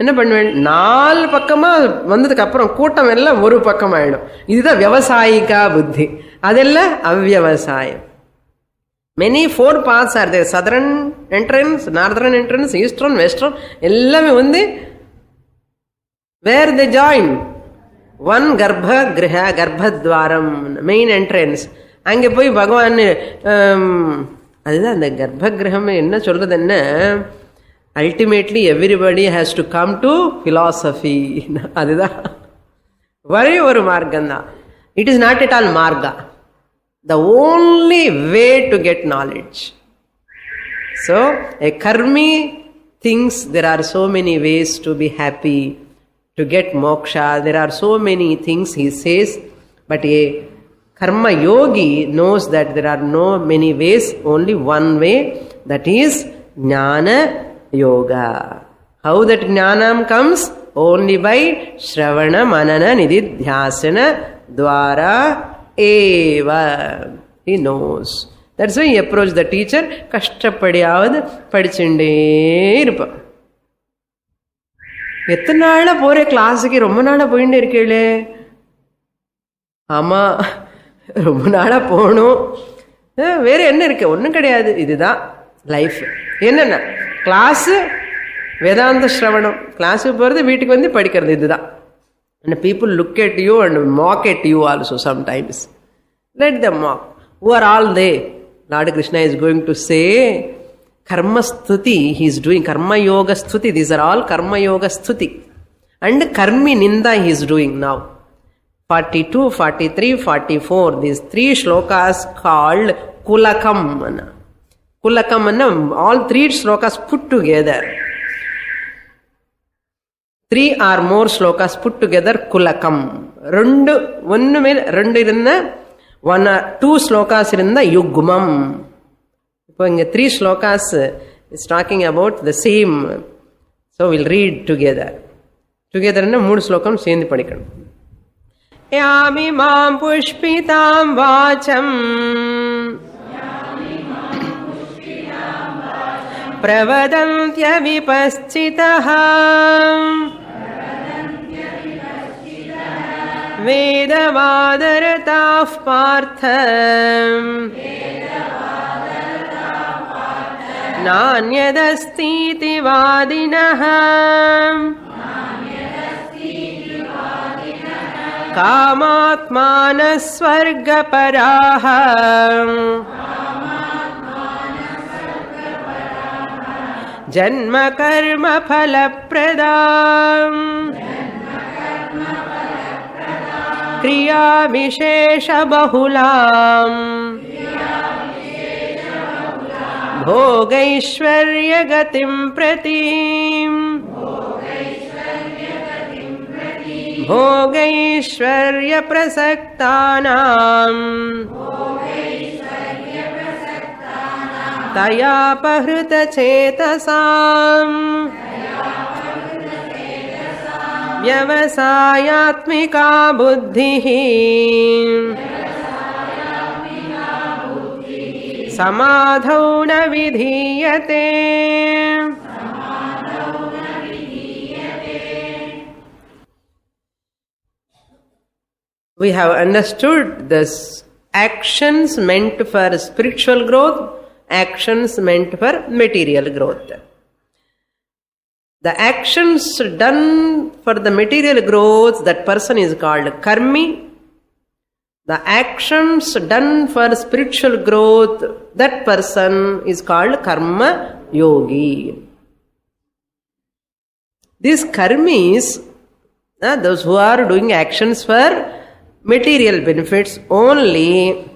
என்ன பண்ணுவேன், 4 பக்கமா வந்ததுக்கு அப்புறம் கூட்டம் எல்லாம் ஒரு பக்கம் ஆயிடும். இதுதான் விவசாயிகா புத்தி. அதெல்லாம் அவ்வியவசாயம். Many 4 paths are there. Southern entrance, northern entrance, eastern, western. எல்லாமே வந்து where they join. One Garbha Griha, Garbhadwaram, main entrance. அங்கே போய் பகவான் அதுதான் அந்த கர்ப்பகிரகம் என்ன சொல்றது, என்ன ultimately everybody has to come to philosophy. அதுதான் ஒரே ஒரு மார்க்கம் தான். It is not at all marga. the only way to get knowledge. So, a karmi thinks there are so many ways to be happy, to get moksha, there are so many things he says, but a karma yogi knows that there are no many ways, only one way, that is jnana yoga. How that jnanam comes? Only by shravana, manana, nididhyasana, dwara, eva. He knows. That's why he approached the teacher, கஷ்டப்படியாவது படிச்சுட்டே இருப்பான். எத்தனை நாளா போற கிளாஸுக்கு? ரொம்ப நாளா போயிட்டே இருக்கே. ஆமா, ரொம்ப நாளா போகணும். வேற என்ன இருக்கு? ஒன்றும் கிடையாது. இதுதான் லைஃப். என்னென்ன கிளாஸு, வேதாந்த ஸ்ரவணம், கிளாஸுக்கு போகிறது, வீட்டுக்கு வந்து படிக்கிறது, இதுதான். And people look at you and mock at you also sometimes. Let them mock. Who are all they? Lord Krishna is going to say karma stuti. He is doing karma yoga stuti. These are all karma yoga stuti. And karmi ninda he is doing now. 42, 43, 44. These 3 shlokas called kulakam. Kulakam, all 3 shlokas put together. 3 or more shlokas put together, kulakam. One irundha, 1 or 2 slokas irundha yugmam. Now, 3 slokas is talking about the same. So, we'll read together. Together, 3 slokam sendi padikkanum. Yami mam pushpitam vacham pravadantya vipaschitaha Vedavadaratav partham Nanyadastiti vadinaha Kamatmana swargaparaha Janma karma phalapradam Kriya vishesha bahulam Bhogaishwarya gatim pratim Bhogaishwarya prasaktanam Taya pahrita chetasam Vyavasayatmika buddhihi Samadhau na vidhiyate. We have understood this actions meant for spiritual growth, actions meant for material growth. The actions done for the material growth, that person is called karmi. The actions done for spiritual growth, that person is called karma yogi. These karmis, those who are doing actions for material benefits only,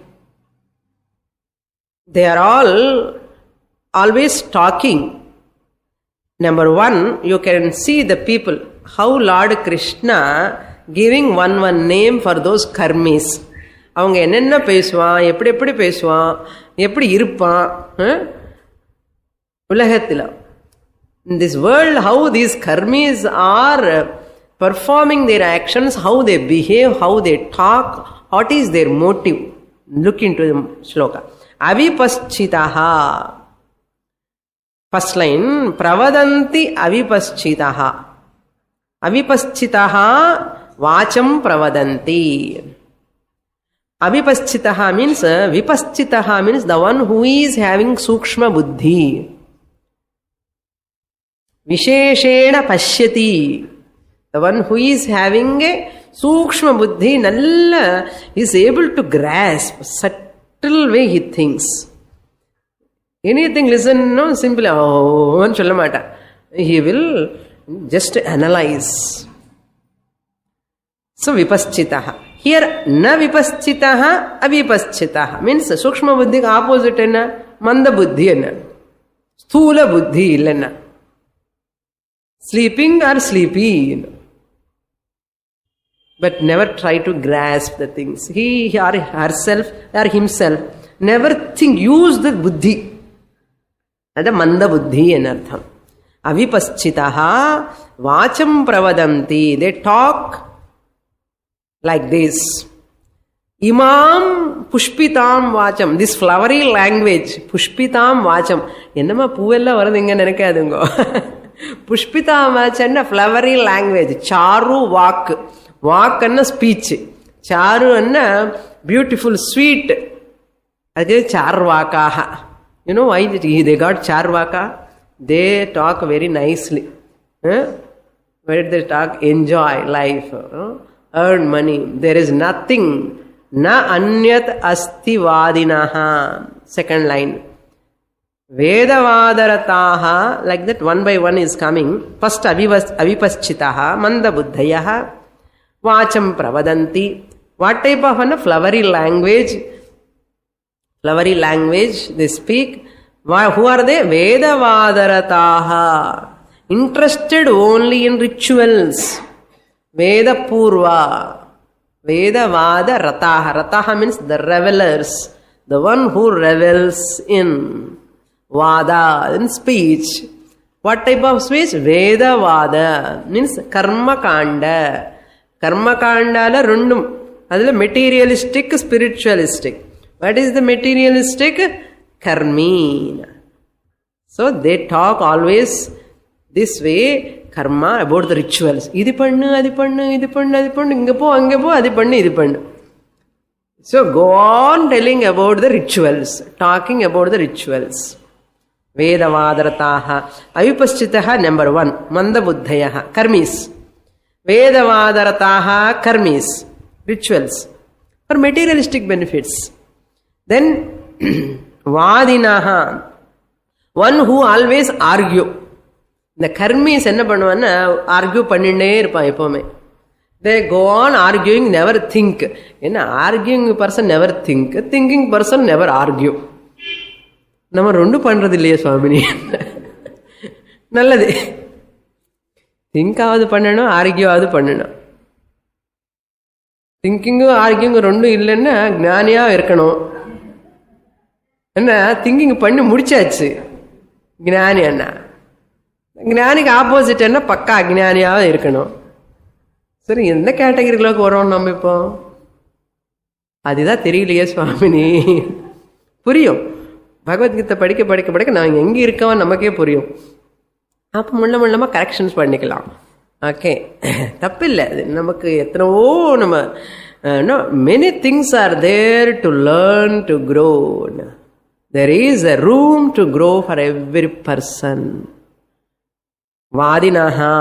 they are all always talking. Number 1, you can see the people, how Lord Krishna giving one name for those karmis. அவங்க என்னென்ன பேசுவான், எப்படி எப்படி பேசுவான், எப்படி இருப்பான் உலகத்தில். In this world, how these karmis are performing their actions, how they behave, how they talk, what is their motive. Look into the shloka. Avipaschitaha. First line, pravadanti avipaschitaha. Avipaschitaha vacham pravadanti. Avipaschitaha means, vipaschitaha means the one who is having sukshma buddhi. Visheshena pashyati. The one who is having a sukshma buddhi, nalla, is able to grasp, subtle way he thinks. Anything listen, no, simply, oh, he will just analyze. So, vipaschitaha. Here, na vipaschitaha avipaschitaha means sukshma buddhi opposite enna manda buddhi enna sthula buddhi illenna sleeping or sleepy, but never try to grasp the things. He or herself or himself never think, use the buddhi. That is manda buddhi enartham. Avipaschitaha vacham pravadanti. They talk like this. Imam pushpitam vacham. This flowery language. Pushpitam vacham. Ennama poovella varudinga nenakadungo. Pushpitam vacham flowery language. Charu vak. Vak anna speech. Charu anna beautiful, sweet. That is charvakaha. You know why they got charvaka? They talk very nicely. Where they talk, enjoy life. Earn money. There is nothing. Na anyat asti vadinaha. Second line. Vedavadarataha. Like that, one by one is coming. First avipaschitaha. Manda buddhayaha. Vacham pravadanti. What type of flowery language? Flowery language they speak. Who are they? Vedavadarataha. Interested only in rituals. Veda Purva. Vedavada Rataha. Rataha means the revelers. The one who revels in Vada, in speech. What type of speech? Vedavada means Karma Kanda. Karma Kanda la rundum. Adila materialistic, spiritualistic. What is the materialistic? Karmina. So they talk always this way, karma, about the rituals. Idi pannu, adi pannu, idi pannu, adi pannu, inga po, ange po, adi pannu, idi pannu. So go on telling about the rituals, talking about the rituals. Vedavadarataha. Avipaschitaha, number one. Manda buddhayaha. Karmis. Vedavadarataha, karmis. Rituals. For materialistic benefits. Then, Vadinaha. One who always argue. The karmis enna பண்ணுவான்னா argue பண்ணிட்டே இருப்பான் எப்பவுமே. They go on arguing, never think. என்ன arguing person never think. Thinking person never argue. நம்ம ரெண்டு பண்றது இல்லையே சுவாமினி. நல்லது. திங்க் ஆவது பண்ணணும், ஆர்கியூ ஆவது பண்ணணும். திங்கிங்கும் ஆர்கியூங்கும் ரெண்டும் இல்லைன்னா ஞானியா இருக்கணும். என்ன திங்கிங் பண்ணி முடிச்சாச்சு ஞானி அண்ணா. ஞானிக்கு ஆப்போசிட் என்ன பக்கா அஜ்ஞானியாக இருக்கணும். சரி, எந்த கேட்டகரிகளுக்கு வரோம் நம்ம இப்போ? அதுதான் தெரியலையே சுவாமினி. புரியும், பகவத்கீதை படிக்க படிக்க படிக்க நான் எங்கே இருக்கவன் நமக்கே புரியும். அப்போ முள்ள முள்ளமாக கரெக்ஷன்ஸ் பண்ணிக்கலாம். ஓகே, தப்பில்லை. நமக்கு எத்தனவோ நம்ம many things are there to learn to grow. There is a room to grow for every person. Vadinaha.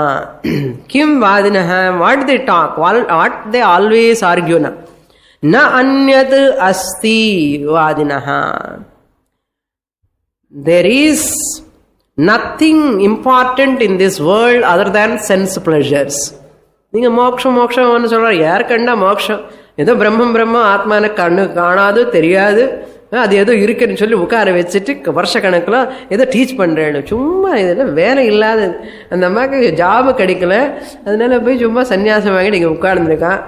Kim Vadinaha? What they talk? What they always argue? Na anyat asti Vadinaha. There is nothing important in this world other than sense pleasures. நீங்க மோட்சம் மோட்சம் சொல்ற, யார் கண்டா மோட்சம்? ஏதோ பிரம்மம் பிரம்மம் ஆத்மான கண்ணு காணாது தெரியாது, அது ஏதோ இருக்குன்னு சொல்லி உட்கார வச்சுட்டு வருஷ கணக்கில் ஏதோ டீச் பண்ணுறேன்னு. சும்மா இதெல்லாம் வேலை இல்லாத. அந்த அம்மாவுக்கு ஜாபு கிடைக்கல, அதனால போய் சும்மா சன்னியாசம் வாங்கி நீங்கள் உட்கார்ந்துருக்கான்.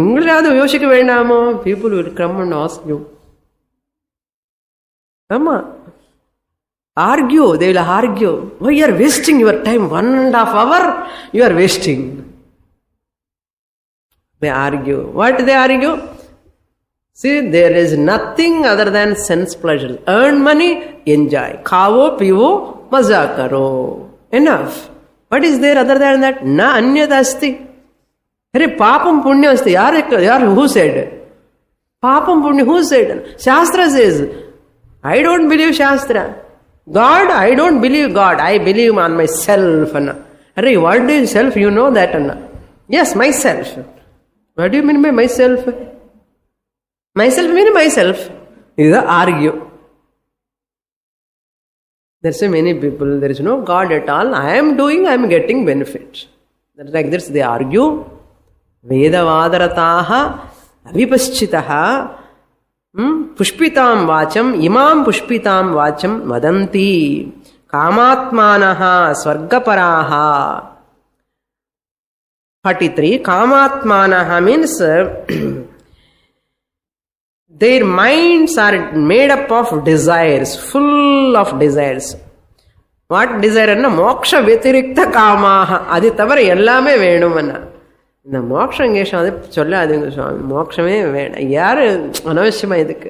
உங்களாவது யோசிக்க வேண்டாமோ? People will come and ask you. ஆமாம், argue. They will argue. Oh, you are wasting your time. 1.5 hours you are wasting. They argue. What they argue? See, there is nothing other than sense pleasure. Earn money, enjoy. Khavo, pivo, maza karo. Enough. What is there other than that? Na anyat asti. Hey, papam punya asti. Yaar, who said? Papam punya, who said? Shastra says. I don't believe Shastra. God, I don't believe God. I believe on myself. Hey, what is self? You know that? Yes, myself. What do you mean by myself? Myself means myself. This is argue. There are so many people, there is no God at all. I am doing, I am getting benefit. Like this they argue. வேதவாதரதாக அவிபஸ்சிதः புஷ்பிதாம் வாச்சம் இமாம் புஷ்பிதாம் வாச்சம் வதந்தி காமாத்மானः ஸ்வர்கபராः. 43 காமாத்மானः means their minds are made up of desires, full of desires. What desire? மோக்ஷ வத்திரிக்த காமாக, அது தவிர எல்லாமே வேணும்னா. இந்த மோட்சம் கேஷம் அது சொல்லாதுங்க சுவாமி, மோட்சமே வேணும். யாரு அனவசியமா இதுக்கு?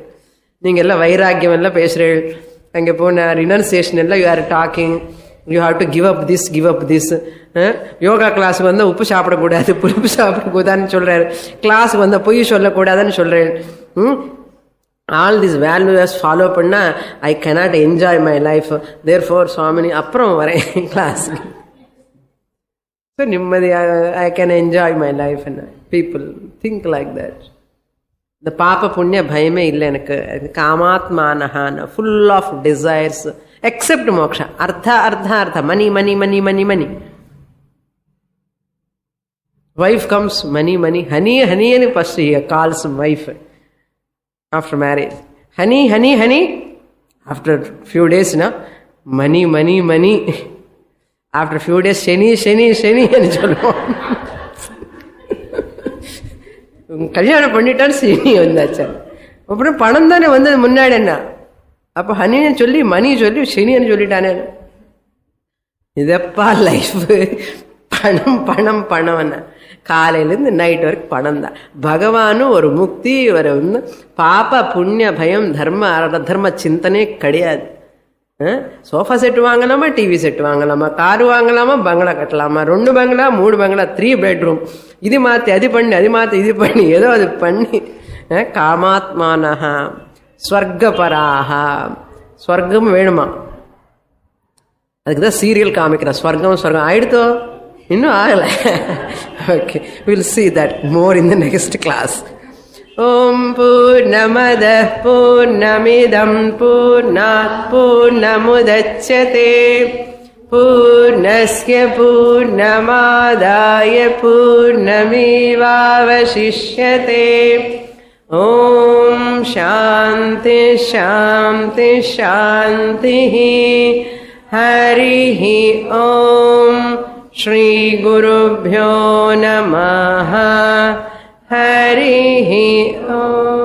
நீங்க எல்லாம் வைராக்கியம் எல்லாம் பேசுறீர்கள், அங்கே போன ரினன்சியேஷன் எல்லாம் you are talking, you have to give up this, give up this. Yoga கிளாஸுக்கு வந்தால் உப்பு சாப்பிடக்கூடாது, புளிப்பு சாப்பிடக்கூடாதுன்னு சொல்றாரு. கிளாஸுக்கு வந்தால் பொய் சொல்லக்கூடாதுன்னு சொல்றேன். ஆல் திஸ் வேல்யூஸ் ஃபாலோ பண்ணா I cannot enjoy my life, therefore Swamini அப்புறம் வரேன் கிளாஸுக்கு. ஸோ நிம்மதியாக I can enjoy my life. People think like that. இந்த பாப்ப புண்ணிய பயமே இல்லை எனக்கு. காமாத்மானஹான full of desires except moksha. Artha artha அர்த்த மணி மணி மணி மணி மணி. Wife comes, money, money, honey, honey, and first he calls wife after marriage. Honey, honey, honey. After few days, na, money, money, money. After few days, sheni, sheni, sheni, and சொல்லுவோம். கல்யாணம் பண்ணிட்டான்னு சனி வந்தாச்சு. அப்புறம் பணம் தானே வந்தது முன்னாடி. என்ன அப்போ ஹனின்னு சொல்லி மணி சொல்லி சனின்னு சொல்லிட்டானே. இதப்பா லைஃப். பணம் பணம் பணம். காலையிலேருந்து நைட் வரைக்கும் பணம் தான். பகவானும் ஒரு முக்தி ஒரு பாப புண்ணிய பயம் தர்ம அதர்ம சிந்தனை கிடையாது. சோஃபா செட்டு வாங்கலாமா, டிவி செட்டு வாங்கலாமா, காரு வாங்கலாமா, பங்களா கட்டலாமா, 2 பங்களா 3 பங்களா 3 பெட்ரூம், இது மாற்றி அது பண்ணி அது மாற்றி இது பண்ணி ஏதோ அது பண்ணி. காமாத்மானஹ ஸ்வர்கபராக. ஸ்வர்க்கம் வேணுமா? அதுக்கு தான் சீரியல் காமிக்கிறேன். ஸ்வர்க்கம் ஸ்வர்க்கம் ஆயிடுத்தோ, இன்னும் ஆகலை. Okay, will see that more in the next class. ஓம் பூர்ணமத பூர்ணமிதம் பூர்ணாத் பூர்ணமுதச்யதே பூர்ணஸ்ய பூர்ணமாதாய பூர்ணமேவாவசிஷ்யதே. ஓம் சாந்தி சாந்தி சாந்தி. ஹரிः ஓம். ஸ்ரீ குருभ्यो நமः. ஹரிः ஓம்.